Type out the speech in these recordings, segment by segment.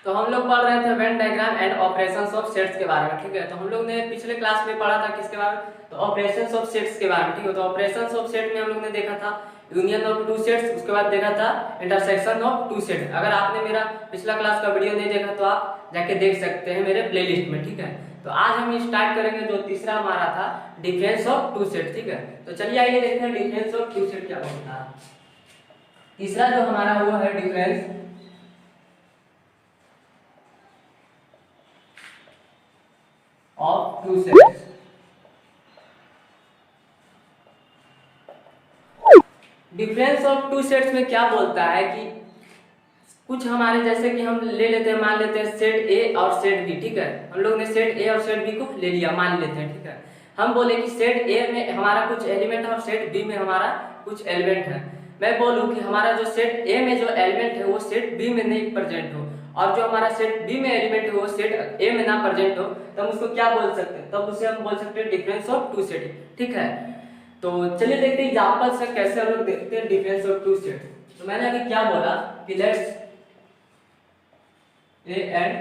तो हम लोग पढ़ रहे थे Venn diagram and operations of sets के बारे में, ठीक है। तो हम लोग ने पिछले क्लास में पढ़ा था किसके बारे में, तो ऑपरेशंस ऑफ सेट्स के बारे में, ठीक है। तो ऑपरेशंस ऑफ सेट में हम लोग ने देखा था यूनियन ऑफ टू सेट्स, उसके बाद देखा था इंटरसेक्शन ऑफ टू सेट्स। अगर आपने मेरा पिछला क्लास का वीडियो नहीं देखा तो आप जाके देख सकते हैं मेरे प्लेलिस्ट में, ठीक है। तो आज हम स्टार्ट करेंगे जो तीसरा हमारा था डिफरेंस ऑफ टू सेट, ठीक है। तो चलिए आइए देखते हैं डिफरेंस ऑफ टू सेट क्या होता है। तीसरा जो हमारा वो है difference of two sets. Difference of two sets में क्या बोलता है कि कुछ हमारे जैसे कि हम ले लेते हैं, मान लेते हैं सेट ए और सेट बी, ठीक है। हम लोग ने सेट ए और सेट बी को ले लिया, मान लेते हैं, ठीक है। हम बोले कि सेट ए में हमारा कुछ एलिमेंट है और सेट बी में हमारा कुछ एलिमेंट है। मैं बोलूं कि हमारा जो सेट ए में जो एलिमेंट है वो सेट बी में नहीं प्रेजेंट हो, और जो हमारा सेट बी में एलिमेंट है वो सेट ए में ना प्रेजेंट हो, तो हम उसको क्या बोल सकते हैं, तब उसे हम बोल सकते हैं डिफरेंस ऑफ टू सेट, ठीक है। तो चलिए देखते हैं एग्जांपल से कैसे हम लोग देखते हैं डिफरेंस ऑफ टू सेट। तो मैंने अभी क्या बोला कि let's A and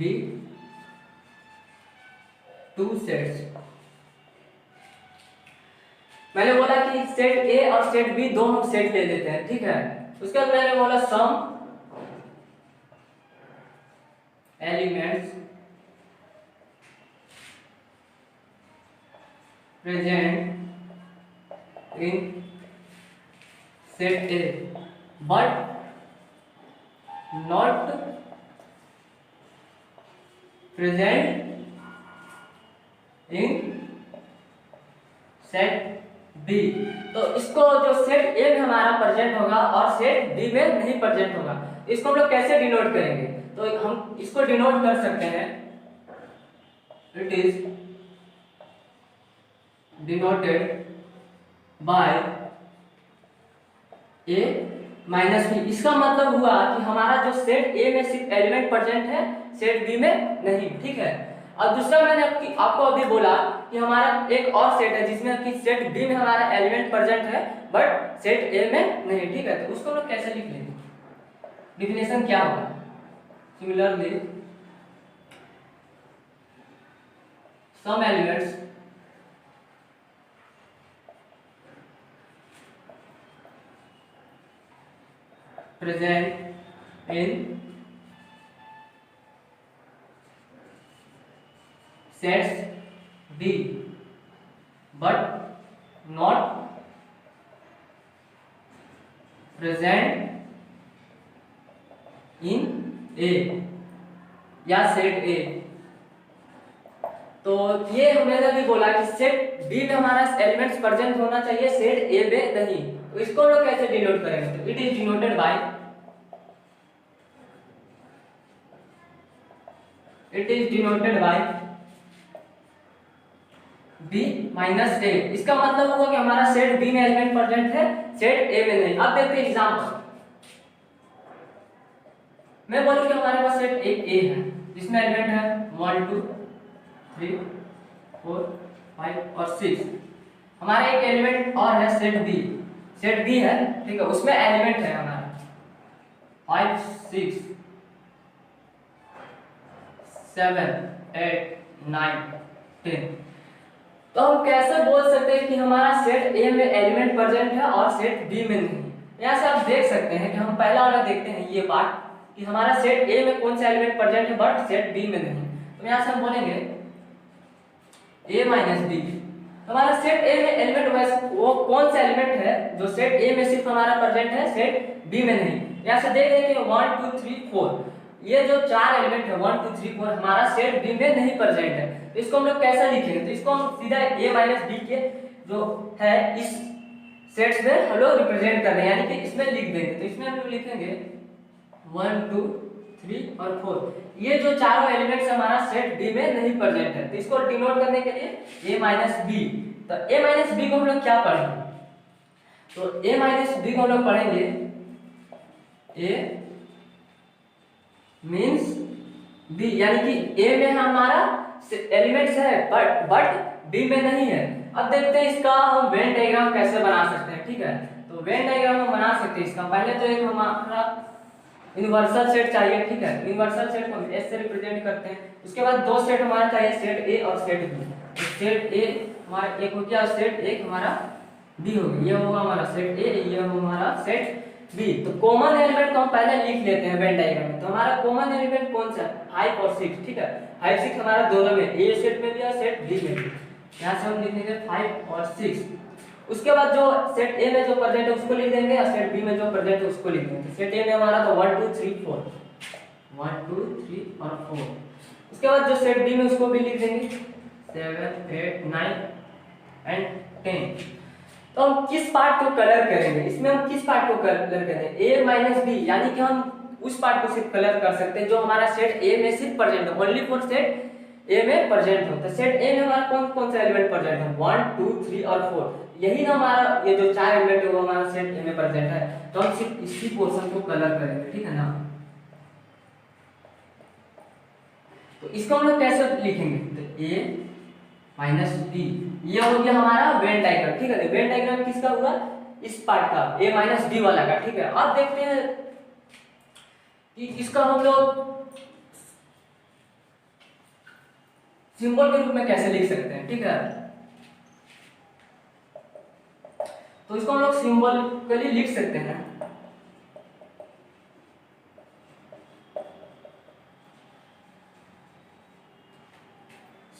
B two sets. मैंने बोला कि सेट A और सेट B दो हम सेट ले लेते हैं, ठीक है। उसके बाद मैंने बोला some elements present in set A but not present in set B. तो इसको जो सेट ए में हमारा प्रेजेंट होगा और सेट बी में नहीं प्रेजेंट होगा, इसको हम लोग कैसे डिनोट करेंगे, तो हम इसको डिनोट कर सकते हैं, it is denoted by A minus B. इसका मतलब हुआ कि हमारा जो सेट ए में सिर्फ एलिमेंट प्रेजेंट है, सेट बी में नहीं, ठीक है। और दूसरा मैंने आपको अभी बोला कि हमारा एक और सेट है जिसमें कि सेट बी में हमारा एलिमेंट प्रेजेंट है बट सेट ए में नहीं, ठीक है। तो उसको हम लोग कैसे लिख लेंगे, डिफिनेशन क्या होगा, similarly some elements present in sets B but not present in A या सेट A। तो ये हमने भी बोला कि सेट बी में हमारा एलिमेंट्स प्रेजेंट होना चाहिए, सेट ए में नहीं। तो इसको लोग कैसे डिनोट करेंगे, तो it is denoted by B minus A. इसका मतलब हुआ कि हमारा सेट बी में एलिमेंट प्रेजेंट है, सेट ए में नहीं। अब देखते हैं एग्जांपल। मैं बोलूं कि हमारे पास सेट एक ए है जिसमें एलिमेंट है 1 2 3 4 5 और 6। हमारा एक एलिमेंट और है सेट बी है, ठीक है। उसमें एलिमेंट है हमारा 5 6 7 8 9 10। तो हम कैसे बोल सकते हैं कि हमारा सेट ए में एलिमेंट प्रेजेंट है और सेट बी में नहीं। यहाँ से आप देख सकते हैं कि हम पहला वाला देखते हैं ये पार्ट कि हमारा सेट ए में कौन सा एलिमेंट प्रेजेंट है बट सेट बी में नहीं। तो यहाँ से हम बोलेंगे ए माइनस बी। हमारा सेट ए में एलिमेंट वो कौन सा एलिमेंट है जो सेट ए में सिर्फ हमारा प्रेजेंट है, सेट बी में नहीं। यहाँ से देख रहे हैं कि 1 2 3 4 ये जो चार एलिमेंट है 1 2 3 4 हमारा सेट बी में नहीं प्रेजेंट है। तो इसको हम लोग कैसे लिखेंगे, तो इसको हम सीधा a माइनस बी के जो है इस सेट्स में हम लोग रिप्रेजेंट कर रहे हैं, यानी कि इसमें लिख देंगे। तो इसमें हम लोग लिखेंगे 1 2 3 और 4 ये जो चारों एलिमेंट्स हमारा सेट बी में नहीं प्रेजेंट है। तो इसको डिनोट करने के लिए a माइनस बी। तो a माइनस बी को हम लोग क्या पढ़ेंगे, तो a माइनस बी को हम लोग पढ़ेंगे a मीन्स बी, यानी कि ए में हमारा एलिमेंट्स है बट बी में नहीं है। अब देखते हैं इसका हम वेन डायग्राम कैसे बना सकते हैं, ठीक है। तो वेन डायग्राम हम बना सकते हैं इसका। पहले तो एक हमारा यूनिवर्सल सेट चाहिए, ठीक है। यूनिवर्सल सेट को हम एस से रिप्रेजेंट करते हैं। उसके बाद दो सेट हमारा चाहिए, सेट ए और सेट बी। सेट ए हमारा एक हो गया, सेट एक हमारा बी हो गया। ये होगा हमारा सेट ए, ये होगा हमारा सेट बी। तो कॉमन एलिमेंट को हम पहले लिख लेते हैं वेन डायग्राम में। तो हमारा कॉमन एलिमेंट कौन सा है? 5 और 6, ठीक है। 5 6 हमारा दोनों में, ए सेट में भी और सेट बी में भी। यहाँ से हम लिख देंगे 5 और 6। उसके बाद जो सेट ए में जो प्रेजेंट है उसको लिख देंगे और सेट बी में जो प्रेजेंट है उसको लिख देंगे। सेट ए में हमारा तो 1 2 3 4, 1 2 3 और 4। उसके बाद जो सेट बी में उसको भी लिख देंगे 7 8 9 एंड 10। तो हम किस पार्ट को कलर करेंगे? इसमें हम किस पार्ट को कलर करेंगे? ए माइनस बी, यानी कि हम उस पार्ट को सिर्फ कलर कर सकते हैं जो हमारा सेट ए में सिर्फ प्रेजेंट है, ओनली फॉर सेट ए में प्रेजेंट हो। तो सेट ए में हमारा कौन कौन सा एलिमेंट प्रेजेंट है? 1 2 3 और 4। यही ना हमारा ये जो चार एलिमेंट है वो हमारा सेट ए में प्रेजेंट है। तो हम सिर्फ इसी पोर्शन को कलर करेंगे, ठीक है ना। तो इसको हम लोग कैसे लिखेंगे? तो ए माइनस बी, ये हो गया हमारा वेन डायग्राम, ठीक है। वेन डायग्राम किसका हुआ? इस पार्ट का, ए माइनस बी वाला का, ठीक है। अब देखते हैं कि इसका हम लोग सिंबल के रूप में कैसे लिख सकते हैं, ठीक है। तो इसको हम लोग सिंबॉलिकली लिख सकते हैं।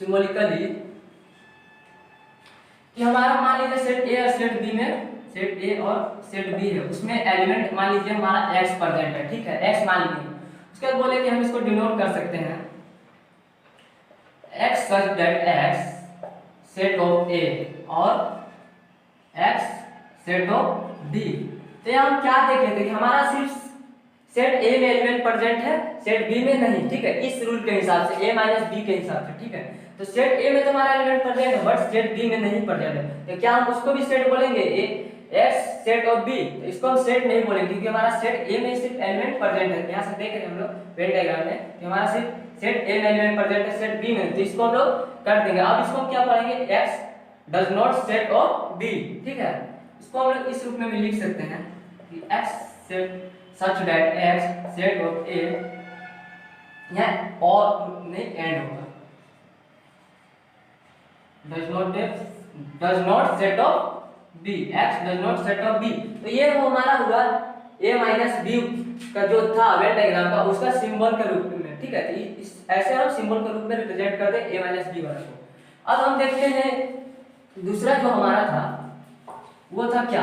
सिंबॉलिकली कि हमारा मान लीजिए सेट ए और सेट बी में, सेट ए और सेट बी है, उसमें एलिमेंट मान लीजिए हमारा एक्स प्रेजेंट है, ठीक है। एक्स मान लीजिए। उसके बाद बोले कि हम इसको डिनोट कर सकते हैं x such that x set of A और एक्स सेट ऑफ बी। तो यहाँ हम क्या देखे थे कि हमारा सिर्फ सेट ए में एलिमेंट प्रेजेंट है, सेट बी में नहीं, ठीक है। इस रूल के हिसाब से, ए माइनस बी के हिसाब से, ठीक है। तो सेट ए में तो हमारा एलिमेंट प्रेजेंट है, बट सेट बी में नहीं प्रेजेंट है। तो क्या हम उसको भी सेट बोलेंगे? ए एक्स सेट ऑफ बी। तो इसको हम सेट नहीं बोलेंगे क्योंकि हमारा सेट ए में सिर्फ एलिमेंट प्रेजेंट है। यहाँ से देख रहे हैं हम लोग वेन डायग्राम में कि हमारा सिर्फ सेट ए में एलिमेंट प्रेजेंट है, सेट बी में, तो इसको हम लोग कर देंगे। अब इसको हम क्या पढ़ेंगे? X does not set of B, ठीक है। इसको हम लोग इस रूप में भी लिख सकते हैं कि x set such that x set of a, यह और नहीं एंड होगा, does not set of b, x does not set of b। तो ये हमारा हुआ a माइनस बी का जो था वेन डायग्राम का, उसका सिंबल के रूप में, ठीक है। तो ऐसे हम सिंबल के रूप में रिप्रेजेंट करते हैं a माइनस बी वाला को। अब हम देखते हैं दूसरा जो हमारा था वो था क्या?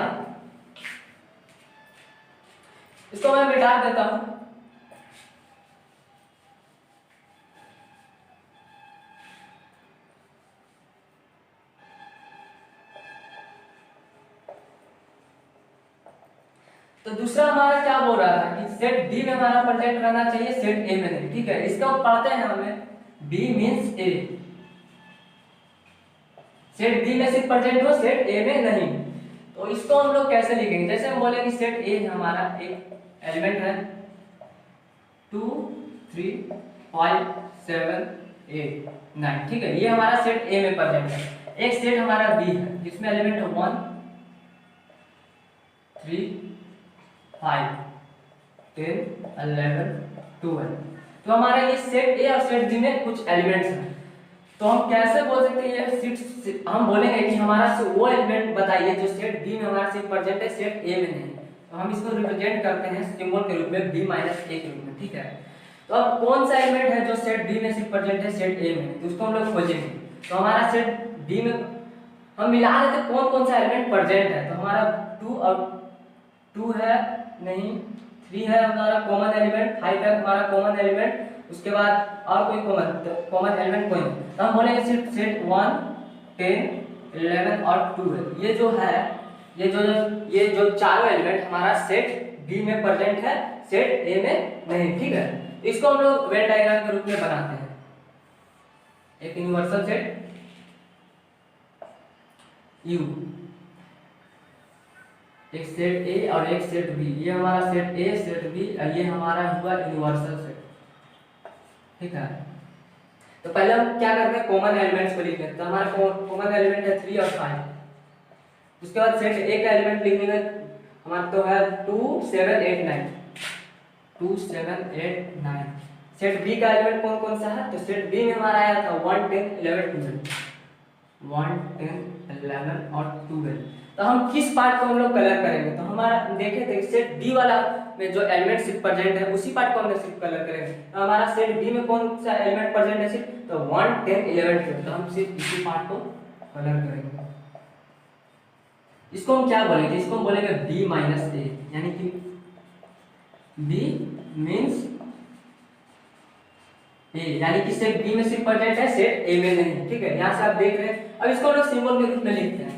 इसको मैं मिटा देता हूं। तो दूसरा हमारा क्या बोल रहा था कि सेट बी में हमारा प्रेजेंट रहना चाहिए, सेट ए में नहीं, ठीक है। इसका पढ़ते हैं हमें, बी मींस ए, सेट बी में सिर्फ प्रेजेंट हो, सेट ए में नहीं। तो इसको हम लोग कैसे लिखेंगे? जैसे हम बोले कि सेट ए हमारा एक एलिमेंट है 2 3 5 7 8 9, ठीक है। ये हमारा सेट ए में प्रेजेंट है। एक सेट हमारा बी है जिसमें एलिमेंट है 1 3 5 10 11 12। तो हमारा ये सेट ए और सेट बी में कुछ एलिमेंट्स हैं। तो हम कैसे बोल सकते हैं? हम बोलेंगे कि हमारा वो एलिमेंट बताइए जो सेट बी में हमारा सिर्फ प्रेजेंट है, सेट ए में नहीं। तो हम इसको रिप्रेजेंट करते हैं सिंबल के रूप में b माइनस ए के रूप में, ठीक है। तो अब कौन सा एलिमेंट है जो सेट बी में सिर्फ प्रेजेंट है, सेट ए में, तो उसको हम लोग खोजेंगे। तो हमारा सेट बी में हम मिला देते कौन कौन सा एलिमेंट प्रेजेंट है। तो हमारा 2 और 2 है नहीं, 3 है हमारा कॉमन एलिमेंट, 5 है हमारा कॉमन एलिमेंट, उसके बाद और कोई कॉमन एलिमेंट कोई नहीं। तो हम बोलेंगे सिर्फ सेट 1 10 11 और 2 है। ये जो चारों एलिमेंट हमारा सेट बी में प्रेजेंट है, सेट ए में नहीं, ठीक है। इसको हम लोग वेन डायग्राम के रूप में बनाते हैं। एक यूनिवर्सल सेट U, एक सेट ए और एक सेट बी। ये हमारा सेट ए, सेट बी, और ये हमारा हुआ यूनिवर्सल सेट, ठीक है। तो पहले हम क्या करते हैं? कॉमन एलिमेंट्स को लिख लेते हैं। तो हमारा कॉमन एलिमेंट है 3 और 5। उसके बाद सेट ए का एलिमेंट लिखने में हमारा तो है 2 7 8 9। 2 7 8 9। सेट बी का एलिमेंट कौन कौन सा है? तो सेट बी में हमारा आया था 1 10 11 12, 1 10 11 और 12। तो हम किस पार्ट को हम लोग कलर करेंगे? तो हमारा देखे थे सेट डी वाला में जो एलिमेंट सिर्फ प्रेजेंट है उसी पार्ट को हमने सिर्फ कलर करेंगे। तो हमारा सेट डी में कौन सा एलिमेंट प्रेजेंट है सिर्फ? तो 1 10 11 12। तो हम सिर्फ इसी पार्ट को कलर करेंगे। इसको हम क्या बोलेंगे? इसको हम बोलेंगे बी माइनस ए, यानी कि बी मीन्स ए, यानी कि सेट बी में सिर्फ प्रेजेंट है, सेट ए में नहीं। ठीक है, यहां से आप देख रहे हैं। अब इसको हम लोग सिंबल के रूप में लिखते हैं।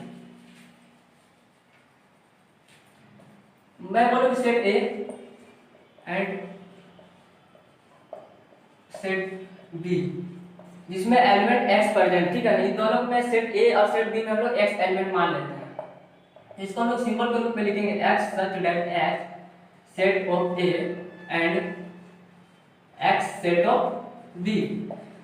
मैं बोलूंगा set A and set B जिसमें एलिमेंट एक्स प्रेजेंट। ठीक है, इन दोनों में सेट ए और सेट बी में हम लोग एक्स एलिमेंट मान लेते हैं। इसको हम लोग सिंबल के रूप में लिखेंगे x such that x set of A and x set of B.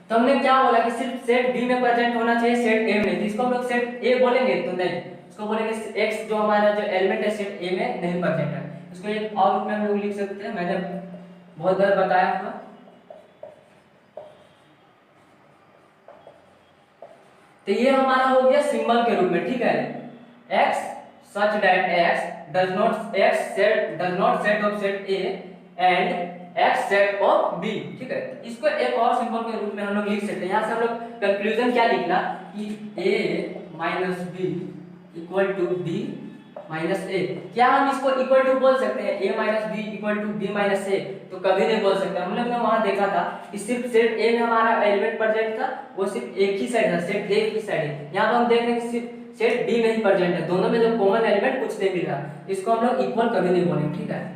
तो हमने क्या बोला कि सिर्फ सेट बी में प्रेजेंट होना चाहिए, सेट ए में। इसको हम लोग सेट ए बोलेंगे तो नहीं, इसको बोलेंगे एक्स जो हमारा जो एलिमेंट है सेट ए में नहीं प्रेजेंट है। इसको एक और रूप में हम लोग लिख सकते हैं, मैंने बहुत बार बताया था। तो ये हमारा हो गया सिंबल के रूप में। ठीक है, x such that x does not set of set A and x set of B। ठीक है, इसको एक और सिंबल के रूप में हम लोग लिख सकते हैं। यहाँ से हम लोग कंक्लूजन क्या लिखना कि A minus B equal to B minus A. क्या हम इसको इक्वल टू बोल सकते हैं a minus B equal to B minus A? तो कभी नहीं बोल सकते। हम लोग ने वहां देखा था कि सिर्फ सेट ए में हमारा एलिमेंट प्रेजेंट था, वो सिर्फ एक ही साइड था, सेट ए की साइड है। यहाँ पर हम देख रहे हैं कि सिर्फ सेट बी में ही प्रेजेंट है, दोनों में जो कॉमन एलिमेंट कुछ नहीं मिल रहा। इसको हम लोग इक्वल कभी नहीं बोलेंगे। ठीक है,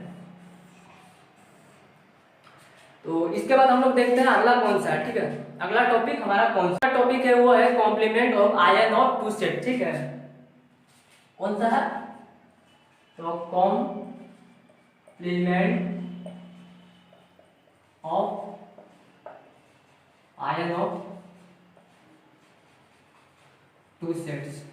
तो इसके बाद हम लोग देखते हैं अगला कौन सा है। ठीक है, अगला टॉपिक हमारा कौन सा टॉपिक है? वो है complement of union of two set. ठीक है, कौन सा है? तो complement of union of two sets.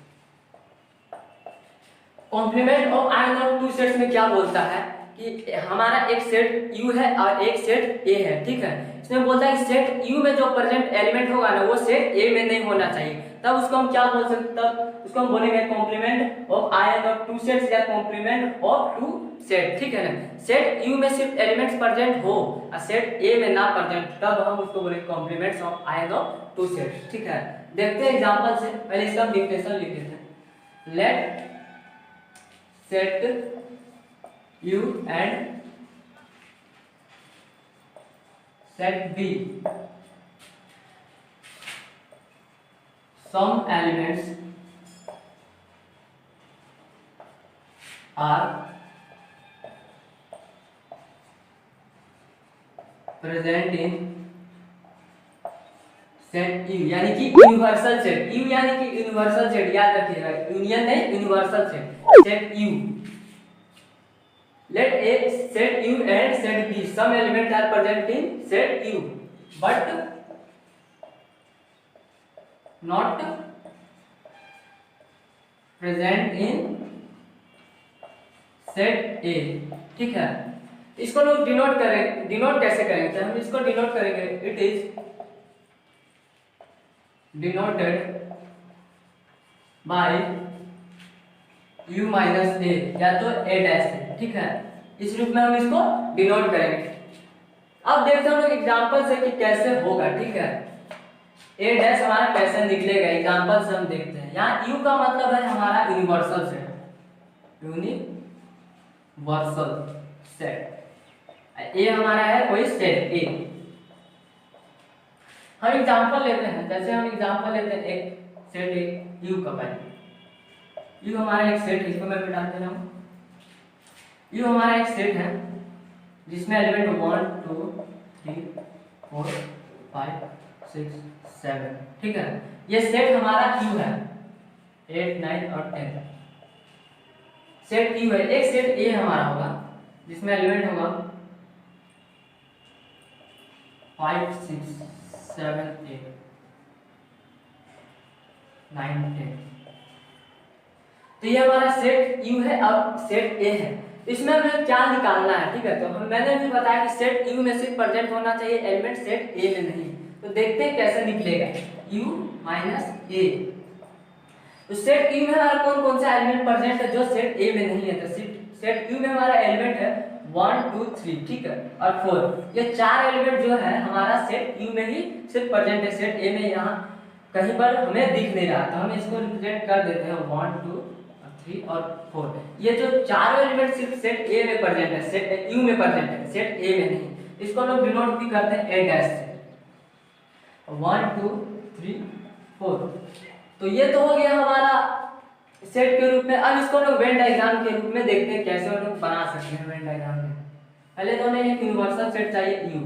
Complement of union of two sets में क्या बोलता है कि हमारा एक सेट U है और एक सेट A है। ठीक है, इसमें बोलता है कि सेट U में जो प्रेजेंट एलिमेंट होगा ना वो सेट A में नहीं होना चाहिए। तब उसको हम क्या बोल सकते? तब उसको हम बोलेंगे complement of union of two sets या कॉम्प्लीमेंट ऑफ टू सेट। ठीक है ना, सेट U में सिर्फ एलिमेंट्स प्रेजेंट हो और सेट A में ना प्रेजेंट, तब हम उसको बोलेंगे complements of union of two sets. ठीक है, देखते हैं एग्जांपल से। पहले इसका डिफिनेशन लिख लेते हैं। Let set U and set B some elements are present in set U, यानी कि यूनिवर्सल सेट। U यानी कि यूनिवर्सल सेट, याद रखिएगा, यूनियन नहीं universal set. Set U let A set U and set B some elements are present in set U but not present in set A। ठीक है, इसको लोग डिनोट करें। डिनोट कैसे करेंगे? हम इसको डिनोट करेंगे, it is denoted by U minus A या तो A डैश है। ठीक है, इस रूप में हम इसको डिनोट करेंगे। अब देखते हैं हम लोग एग्जांपल से कि कैसे होगा। ठीक है, A डैश हमारा कैसे निकलेगा, एग्जांपल से हम देखते हैं। यहाँ U का मतलब है हमारा universal set, universal set. A हमारा है कोई सेट A। हम एग्जांपल लेते हैं, जैसे हम एग्जांपल लेते हैं एक सेट U का। पहले U हमारा एक सेट, इसको मैं मिटा दे रहा हूँ। U हमारा एक सेट है जिसमें एलिमेंट 1 2 3 4 5 6 7। ठीक है, ये सेट हमारा U है, 8 9 और 10 सेट U है। एक सेट A हमारा होगा जिसमें एलिमेंट होगा 5 6 7 8 9 10। तो ये हमारा सेट U है और सेट A है। इसमें हमें क्या निकालना है, ठीक है। तो मैंने भी बताया कि सेट यू में सिर्फ प्रेजेंट होना चाहिए एलिमेंट सेट ए में नहीं। तो देखते हैं कैसे निकलेगा यू माइनस ए। तो सेट यू में हमारा कौन कौन सा एलिमेंट प्रेजेंट है जो सेट ए में नहीं है। तो सेट यू में हमारा एलिमेंट है 1 2 3, ठीक है, और 4। ये 4 एलिमेंट जो है हमारा सेट यू में ही सिर्फ प्रेजेंट है, सेट ए में यहाँ कहीं पर हमें दिख नहीं रहा। तो हम इसको रिप्रेजेंट कर देते हैं 1 2 3 और 4। ये जो चारों एलिमेंट सिर्फ सेट ए में प्रेजेंट है, सेट यू में प्रेजेंट है, सेट ए में नहीं। इसको हम लोग डिनोट भी करते हैं ए डैश से, 1 2 3 4। तो ये तो हो गया हमारा सेट के रूप में। अब इसको लोग वेन डायग्राम के रूप में देखते हैं कैसे हम लोग बना सकते हैं वेन डायग्राम में। पहले तो हमें एक यूनिवर्सल सेट चाहिए यू,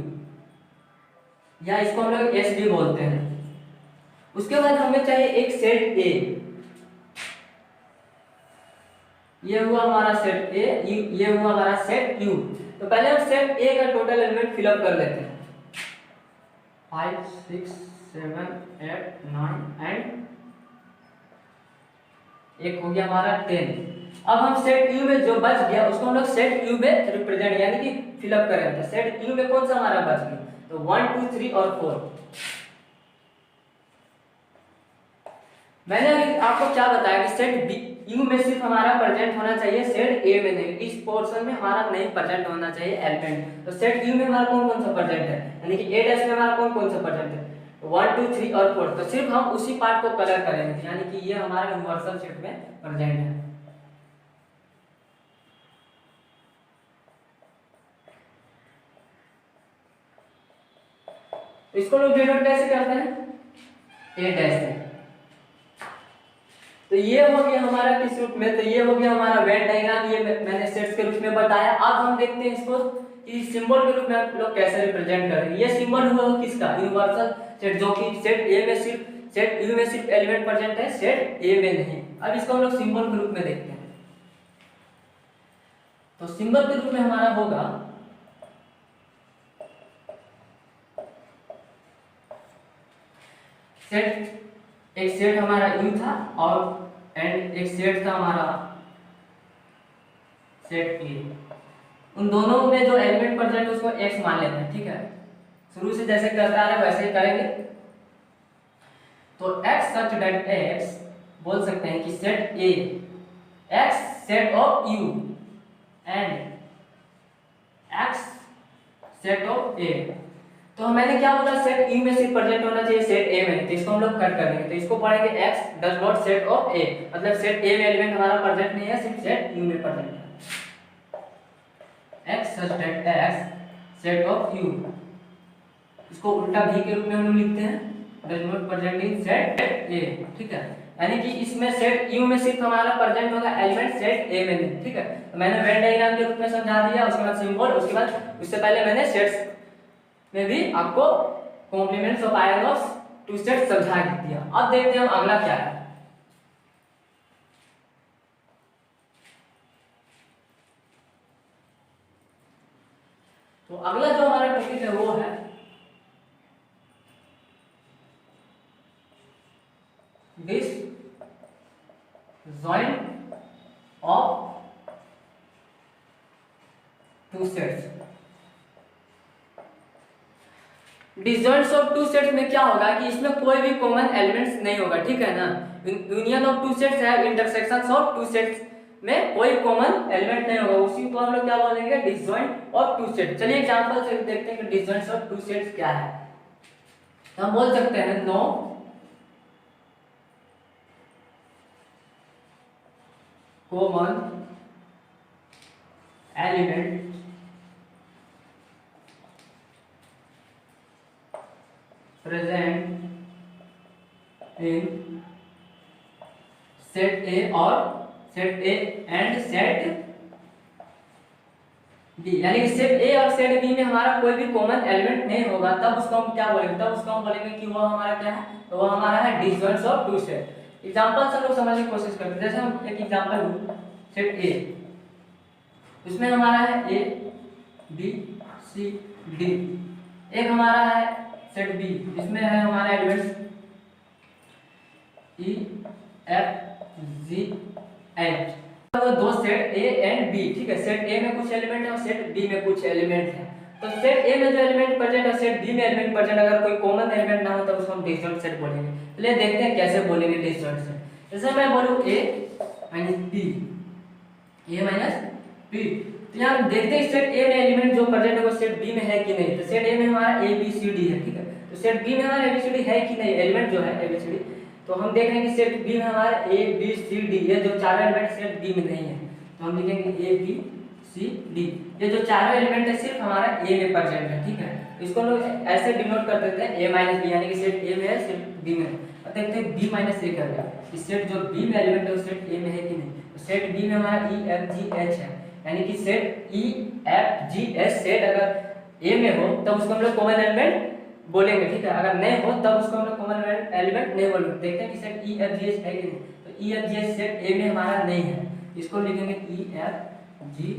या इसको हम लोग एस भी बोलते हैं। उसके बाद हमें चाहिए एक सेट ए, ये हुआ हमारा सेट ए, ये हुआ हमारा सेट यू। तो पहले हम सेट ए का टोटल एलिमेंट फिलअप कर लेते हैं, 5 6 7 8 9 एंड एक हो गया हमारा 10। अब हम सेट यू में जो बच गया उसको हम लोग सेट यू में रिप्रेजेंट यानी कि फिलअप करेंगे। सेट यू में कौन सा हमारा बच गया, तो 1 2 3 और 4। मैंने अभी आपको क्या बताया कि सेट बी यू में सिर्फ हमारा प्रेजेंट होना चाहिए, सेट ए में नहीं। इस पोर्शन में हमारा नहीं प्रेजेंट होना चाहिए एलिमेंट। तो सेट यू में हमारा कौन कौन सा प्रेजेंट है, यानी कि ए डैश में हमारा कौन कौन सा प्रेजेंट है, 1 2 3 और 4। तो सिर्फ हम उसी पार्ट को कलर करेंगे, यानी कि ये हमारा यूनिवर्सल सेट में प्रेजेंट है। तो इसको लोग डिनोट कैसे करते हैं, ए डैश से। तो ये हो गया हमारा किस रूप में, तो ये हो गया हमारा वेन डायग्राम, ये मैंने सेट्स के रूप में बताया। अब हम देखते हैं इसको कि सिंबल के रूप में आप लोग कैसे रिप्रेजेंट करेंगे। ये सिंबल हुआ किसका, यूनिवर्सल सेट, जो कि सेट ए में सिर्फ सेट यू में सिर्फ एलिमेंट प्रेजेंट है, सेट ए में नहीं। अब इसको हम लोग सिंबल के रूप में देखते हैं। तो सिंबल के रूप में हमारा होगा सेट, एक सेट हमारा यू था और एंड एक सेट था हमारा सेट ए। उन दोनों में जो एलिमेंट प्रेजेंट है उसको एक्स मान लेते हैं, ठीक है। शुरू से जैसे करता आ रहे वैसे ही करेंगे। तो एक्स सच दैट एक्स बोल सकते हैं कि set A x set of U and x set of A. तो मैंने क्या बोला, सेट यू में सिर्फ प्रेजेंट होना चाहिए, सेट ए में। तो इसको हम लोग कट करेंगे, तो इसको पढ़ेंगे x does not set of A, मतलब सेट ए में एलिमेंट हमारा प्रेजेंट नहीं है, सिर्फ सेट यू में प्रेजेंट है। x such that x set of you, इसको उल्टा भी के रूप में हम लोग लिखते हैं, does not present in set ए, ठीक है। यानी कि इसमें सेट यू में सिर्फ हमारा प्रेजेंट होगा एलिमेंट सेट ए में नहीं, ठीक है। तो मैंने वेन डायग्राम के रूप में समझा दिया, उसके बाद सिंबल, उसके बाद उससे पहले मैंने सेट्स में भी आपको complements of union of two set समझा दिया। अब देखते हैं हम अगला क्या है। तो अगला जो हमारा टॉपिक है वो है disjoint of two sets. Disjoints of two sets में क्या होगा कि इसमें कोई भी कॉमन एलिमेंट्स नहीं होगा, ठीक है ना। यूनियन ऑफ टू सेट्स है, इंटरसेक्शंस ऑफ टू सेट्स में कोई कॉमन एलिमेंट नहीं होगा, उसी को हम लोग क्या बोलेंगे, डिसजॉइंट ऑफ टू सेट। चलिए एग्जांपल से देखते हैं कि डिसजॉइंट्स ऑफ टू सेट्स क्या है। तो हम बोल सकते हैं no common element present in set A और set A and set B, यानी कि सेट ए और सेट बी में हमारा कोई भी कॉमन एलिमेंट नहीं होगा, तब उसको हम क्या बोलेंगे, तब उसको हम बोलेंगे कि वो हमारा क्या है, तो वो हमारा है डिसजॉइंट्स ऑफ टू सेट। एग्जांपल से लोग समझने की कोशिश करते हैं। जैसे हम एक एग्जांपल लूं, सेट ए, उसमें हमारा है ए बी सी डी। एक हमारा है सेट बी, इसमें है हमारा एलिमेंट्स ई एफ जी एच। वो दो सेट ए एंड बी, ठीक है, सेट ए में कुछ एलिमेंट है और सेट बी में कुछ एलिमेंट है। तो सेट ए में जो एलिमेंट प्रेजेंट है सेट बी में एलिमेंट प्रेजेंट, अगर कोई कॉमन एलिमेंट ना हो तो उसको हम डिसजॉइंट सेट बोलेंगे। चलिए देखते हैं कैसे बोलेंगे डिसजॉइंट सेट। जैसे मैं बोलूं ए माइनस बी, ए माइनस बी, तो यहाँ देखते हैं सेट ए में एलिमेंट जो प्रेजेंट है वो सेट बी में है कि नहीं। तो सेट ए में हमारा ए बी सी डी है, ठीक है, तो सेट बी में हमारा ए बी सी डी है कि नहीं, एलिमेंट जो है ए बी सी डी। तो हम देख रहे हैं कि सेट बी में हमारा ए बी सी डी, ये जो चारों एलिमेंट सेट बी में नहीं है, तो हम लिखेंगे ए बी सी डी। ये जो चारों एलिमेंट है सिर्फ हमारा ए में प्रेजेंट है, ठीक है, इसको लोग ऐसे डिनोट कर देते हैं ए माइनस बी, यानी कि सेट ए में है सेट बी में है। अब देखते हैं बी माइनस ए कर गया, इस सेट जो बी में एलिमेंट है वो सेट ए में है कि नहीं। तो सेट बी में हमारा ई एफ जी एच है, यानी कि सेट ई एफ जी एच सेट अगर ए में हो तब उसको हम लोग कॉमन एलिमेंट बोलेंगे, ठीक है, अगर नहीं हो तब उसको हम लोग कॉमन एलिमेंट नहीं बोलेंगे। देखते हैं कि सेट ई एफ जी एच है कि नहीं। तो ई F G H set A में हमारा नहीं है, इसको लिखेंगे ई एफ जी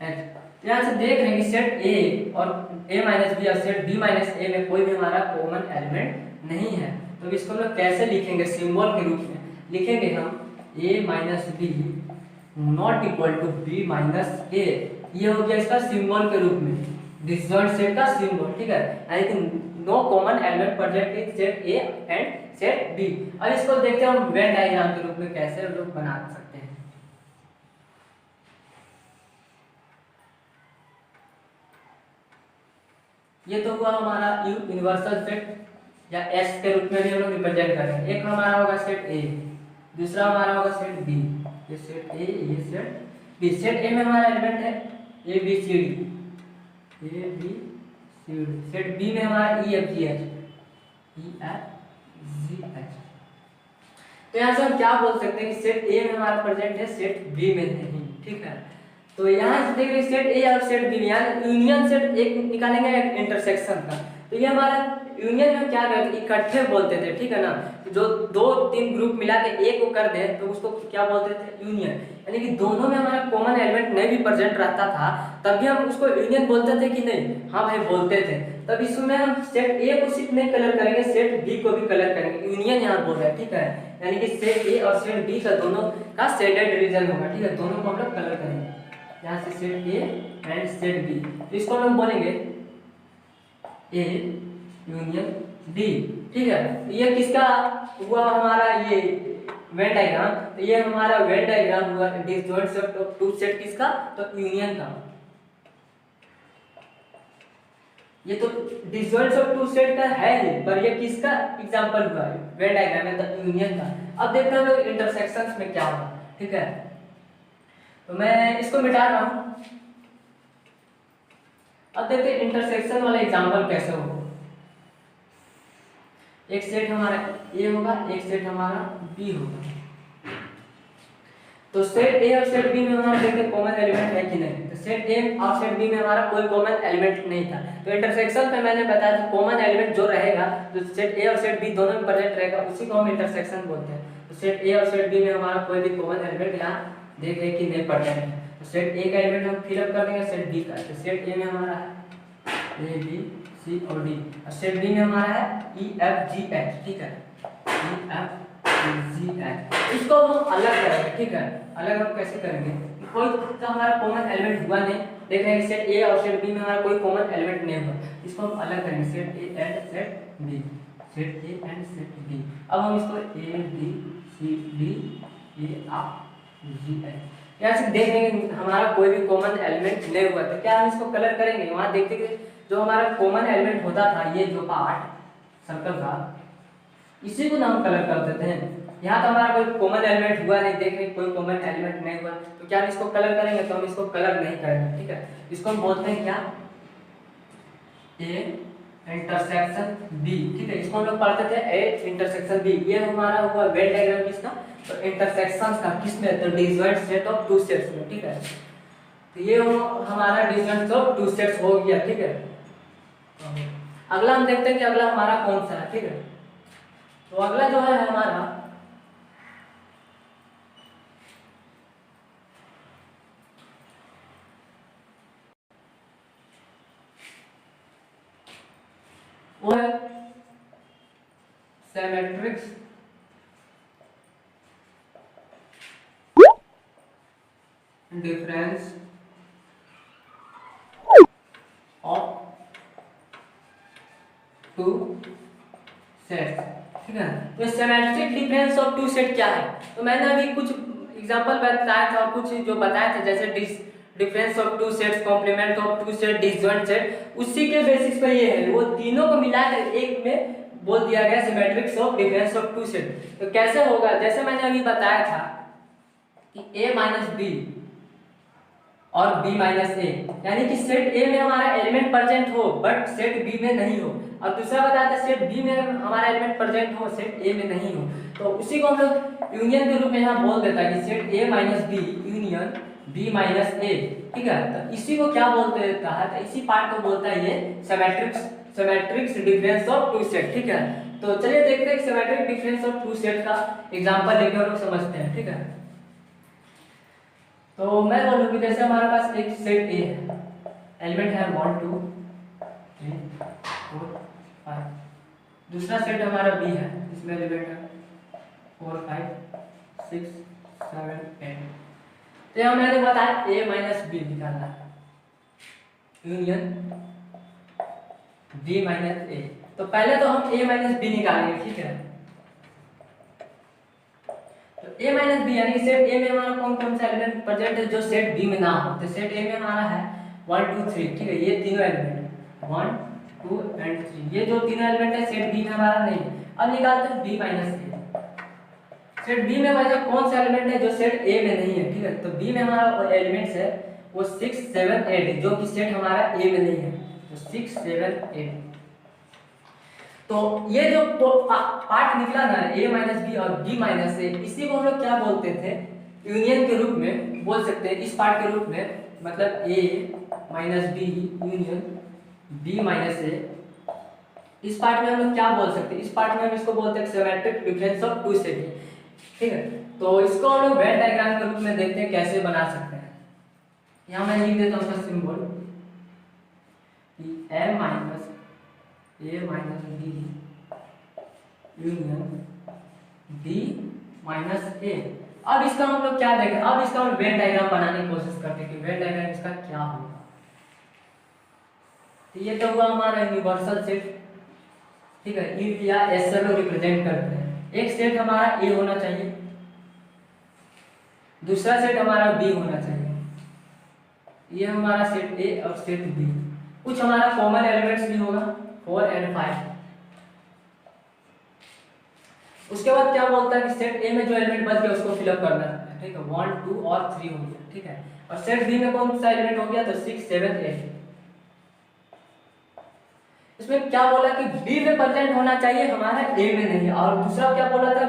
एच। तो यहाँ से देख रहे हैं कि सेट ए और ए माइनस बी और सेट बी माइनस ए में कोई भी हमारा कॉमन एलिमेंट नहीं है। तो इसको हम लोग कैसे लिखेंगे, सिंबल के रूप में लिखेंगे हम A minus B not equal to B minus A, ये हो गया इसका सिंबल के रूप में डिसजॉइंट सेट का सिंबल, ठीक है, यानी कि no common element present in set A and set B. अब इसको देखते हैं हम वेन डायग्राम के रूप में कैसे हम लोग बना सकते हैं। ये तो हुआ हमारा यूनिवर्सल सेट या एस के रूप में भी हम लोग रिप्रेजेंट करेंगे। एक हमारा होगा सेट ए, दूसरा हमारा होगा सेट बी, ये सेट ए ये सेट बी। सेट ए में हमारा एलिमेंट है A B C D, A B C D. Set B में हमारा E F G H, E F G H. तो यहाँ से हम क्या बोल सकते हैं कि सेट ए में हमारा प्रेजेंट है सेट बी में नहीं, ठीक है। तो यहाँ से देखिए सेट ए और सेट बी में यूनियन सेट एक निकालेंगे एक इंटरसेक्शन का। तो ये हमारा यूनियन में क्या करते इकट्ठे बोलते थे, ठीक है ना, जो दो तीन ग्रुप मिला के एक को कर दे तो उसको क्या बोलते थे, यूनियन। यानी कि दोनों में हमारा कॉमन एलिमेंट नहीं भी प्रेजेंट रहता था तब भी हम उसको यूनियन बोलते थे कि नहीं, हाँ भाई बोलते थे। तब इसमें हम सेट ए को सिर्फ नहीं कलर करेंगे, सेट बी को भी कलर करेंगे, यूनियन यहाँ बोल रहे हैं, ठीक है, यानी कि सेट ए और सेट बी का दोनों का शेडेड रीजन होगा, ठीक है, दोनों को हम लोग कलर करेंगे। यहाँ से set A and set B, तो इसको हम लोग बोलेंगे ए यूनियन बी, ठीक है। ये किसका हुआ हमारा ये वेन डायग्राम, तो ये हमारा वेन डायग्राम हुआ disjoint set of two set किसका, तो यूनियन का। ये तो डिसजॉइंट ऑफ टू सेट का है ही, पर ये किसका एग्जांपल हुआ है, वेन डायग्राम में तो यूनियन का। अब देखते हैं हम लोग इंटरसेक्शंस में क्या होगा, ठीक है। तो मैं इसको मिटा रहा हूं। अब देखते हैं इंटरसेक्शन वाला एग्जांपल कैसे होगा। एक सेट हमारा ए होगा, एक सेट हमारा बी होगा। तो सेट ए और सेट बी में हमारा देखते कॉमन एलिमेंट है कि नहीं। तो सेट ए और सेट बी में हमारा कोई कॉमन एलिमेंट नहीं था। तो इंटरसेक्शन पे मैंने बताया था कॉमन एलिमेंट जो रहेगा तो सेट ए और सेट बी दोनों में प्रेजेंट रहेगा, उसी को हम इंटरसेक्शन बोलते हैं। तो सेट ए और सेट बी में हमारा कोई भी कॉमन एलिमेंट यहाँ देख रहे कि नहीं प्रेजेंट है। तो सेट ए का एलिमेंट हम फिलअप कर देंगे सेट बी का। तो सेट ए में हमारा है ए बी सी और डी, और सेट बी में हमारा है ई एफ जी एच, ठीक है, ई एफ जी एच। इसको हम अलग करेंगे, ठीक है, अलग हम कैसे करेंगे, कोई तो हमारा कॉमन एलिमेंट हुआ नहीं, देख रहे हैं सेट ए और सेट बी में हमारा कोई कॉमन एलिमेंट नहीं हुआ, इसको हम अलग करेंगे set A and set B, set A and set B. अब हम इसको A B C D A F G H यहाँ से देख लेंगे हमारा कोई भी कॉमन एलिमेंट नहीं हुआ, तो क्या हम इसको कलर करेंगे। वहां देखते कि जो हमारा कॉमन एलिमेंट होता था ये जो पार्ट सर्कल का, इसी को हम कलर कर देते हैं। यहाँ तो हमारा कोई कॉमन एलिमेंट हुआ नहीं, देख रहे कोई कॉमन एलिमेंट नहीं हुआ, तो क्या हम इसको कलर करेंगे, तो हम इसको कलर नहीं करेंगे, ठीक है। इसको हम बोलते हैं क्या, ए इंटरसेक्शन बी, ठीक है, इसको हम लोग पढ़ते थे ए इंटरसेक्शन बी। ये हमारा हुआ वेन डायग्राम किसका, तो इंटरसेक्शंस का, किसमें, तो disjoint set of two sets में, ठीक है। तो ये हमारा डिसजॉइंट ऑफ टू सेट्स हो गया, ठीक है। अगला हम देखते हैं कि अगला हमारा कौन सा है, ठीक है। तो अगला जो है हमारा वो है symmetrics difference of two sets, ठीक है। तो symmetric difference of two set क्या है, तो मैंने अभी कुछ एग्जांपल बताया था और कुछ जो बताए थे, जैसे difference of two sets, complement of two set, disjoint set, उसी के बेसिस पर ये है, वो तीनों को मिलाकर एक में बोल दिया गया symmetrics of difference of two set. तो कैसे होगा, जैसे मैंने अभी बताया था कि a माइनस बी और b माइनस ए, यानी कि सेट a में हमारा एलिमेंट प्रेजेंट हो बट सेट b में नहीं हो, और दूसरा बताया था सेट b में हमारा एलिमेंट प्रेजेंट हो सेट a में नहीं हो, तो उसी को हम लोग यूनियन के रूप में यहाँ बोल देता है कि set a minus B union b minus A, ठीक है। तो इसी को क्या बोलते हैं, तो इसी पार्ट को बोलता है ये symmetrics difference of two set, ठीक है। तो चलिए देखते हैं symmetric difference of two set का एग्जांपल लेके हम लोग समझते हैं, ठीक है। तो मैं बोलूँ कि जैसे हमारे पास एक सेट ए है, एलिमेंट है 1 2 3 4 5, दूसरा सेट हमारा बी है, इसमें एलिमेंट है 4 5 6 7 8। तो यहाँ मैंने बताया a माइनस बी निकालना है यूनियन b माइनस ए। तो पहले तो हम a माइनस बी निकालेंगे, ठीक है। तो a माइनस बी यानी सेट a में हमारा कौन कौन सा एलिमेंट प्रेजेंट है जो सेट b में ना हो, तो सेट a में हमारा है 1 2 3, ठीक है। ये तीनों एलिमेंट 1 2 एंड 3, ये जो तीनों एलिमेंट है सेट b में हमारा नहीं है। अब निकालते हैं b minus a। Set b में हमारा कौन सा एलिमेंट है जो सेट a में नहीं है, ठीक है। तो b में हमारा एलिमेंट्स है वो 6 7 8, जो कि सेट हमारा a में नहीं है, तो 6 7 8। तो ये जो पार्ट निकला ना a माइनस बी और b माइनस ए, इसी को हम लोग क्या बोलते थे, यूनियन के रूप में बोल सकते हैं, इस पार्ट के रूप में, मतलब a minus B union b minus A. इस पार्ट में हम लोग क्या बोल सकते हैं, इस पार्ट में हम इसको बोलते हैं symmetric difference of two set, ठीक है। तो इसको हम लोग वेन डायग्राम के रूप में देखते हैं कैसे बना सकते हैं। यहाँ मैं लिख देता हूँ उसका सिंबल कि a minus B union b minus A. अब इसका हम लोग क्या देखें, अब इसका हम वेन डायग्राम बनाने की कोशिश करते हैं कि वेन डायग्राम इसका क्या होगा। तो ये तो हुआ हमारा यूनिवर्सल सेट, ठीक है, इफ या एस से लोग रिप्रेजेंट करते हैं। एक सेट हमारा ए होना चाहिए, दूसरा सेट हमारा बी होना चाहिए, ये हमारा सेट ए और सेट बी। कुछ हमारा कॉमन एलिमेंट्स भी होगा 4 एंड 5। उसके बाद क्या बोलता है कि सेट ए में जो एलिमेंट बच गया उसको फिलअप करना है, ठीक है। 1 2 और 3 हो गया, ठीक है। और सेट बी में कौन सा एलिमेंट हो गया, तो 6 7 8। इसमें क्या बोला कि बी में प्रेजेंट होना चाहिए हमारा ए में नहीं, और दूसरा क्या बोला था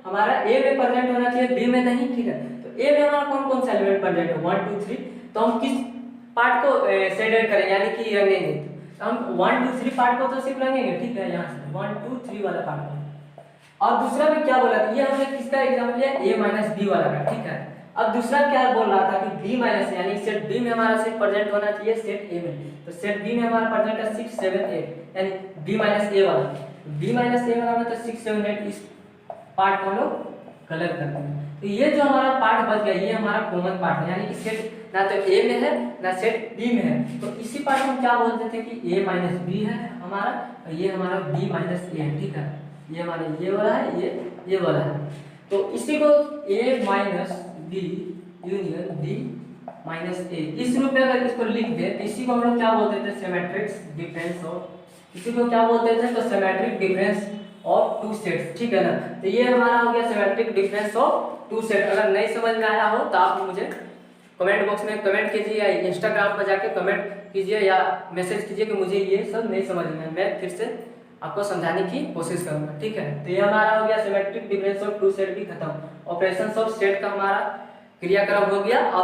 हमारा ए में प्रेजेंट होना चाहिए बी में नहीं, ठीक है। तो ए में हमारा कौन कौन सा एलिमेंट प्रेजेंट है 1 2 3। तो हम किस पार्ट को शेडेड करें, यानी कि रंगेंगे, तो हम 1 2 3 पार्ट को तो सिर्फ रंगेंगे, ठीक है, यहाँ से 1 2 3 वाला पार्ट को। और दूसरा में क्या बोला था, ये हमने किसका एग्जांपल लिया a माइनस बी वाला का, ठीक है। अब दूसरा क्या बोल रहा था कि b माइनस, यानी सेट b में हमारा सेट प्रेजेंट होना चाहिए सेट a में, तो सेट b में हमारा प्रेजेंट है 6 7 8, यानी b माइनस a वाला, b माइनस a वाला में तो 6 7 8। इस पार्ट को हम लोग कलर करते हैं। तो ये जो हमारा पार्ट बच गया ये हमारा कॉमन पार्ट है, यानी कि सेट ना तो a में है ना सेट b में है। तो इसी पार्ट में क्या बोलते थे कि a माइनस b है हमारा, और ये हमारा b माइनस a है, ठीक है। ये हमारे ये वाला है, ये वाला है। तो इसी को a minus B union b minus A, इस रूप में अगर इसको लिख दे तो इसी को हम लोग क्या बोलते थे, सिमेट्रिक डिफरेंस ऑफ, इसी को क्या बोलते थे, तो symmetric difference of two sets, ठीक है ना। तो ये हमारा हो गया symmetric difference of two set. अगर नहीं समझ में आया हो तो आप मुझे कमेंट बॉक्स में कमेंट कीजिए, या इंस्टाग्राम पर जाके कमेंट कीजिए या मैसेज कीजिए कि मुझे ये सब नहीं समझ में, मैं फिर से आपको समझाने की कोशिश करूंगा, ठीक है। तो ये हमारा हो गया symmetric difference of two set भी खत्म, ऑपरेशंस ऑफ सेट का हमारा क्रियाक्रम हो गया। अब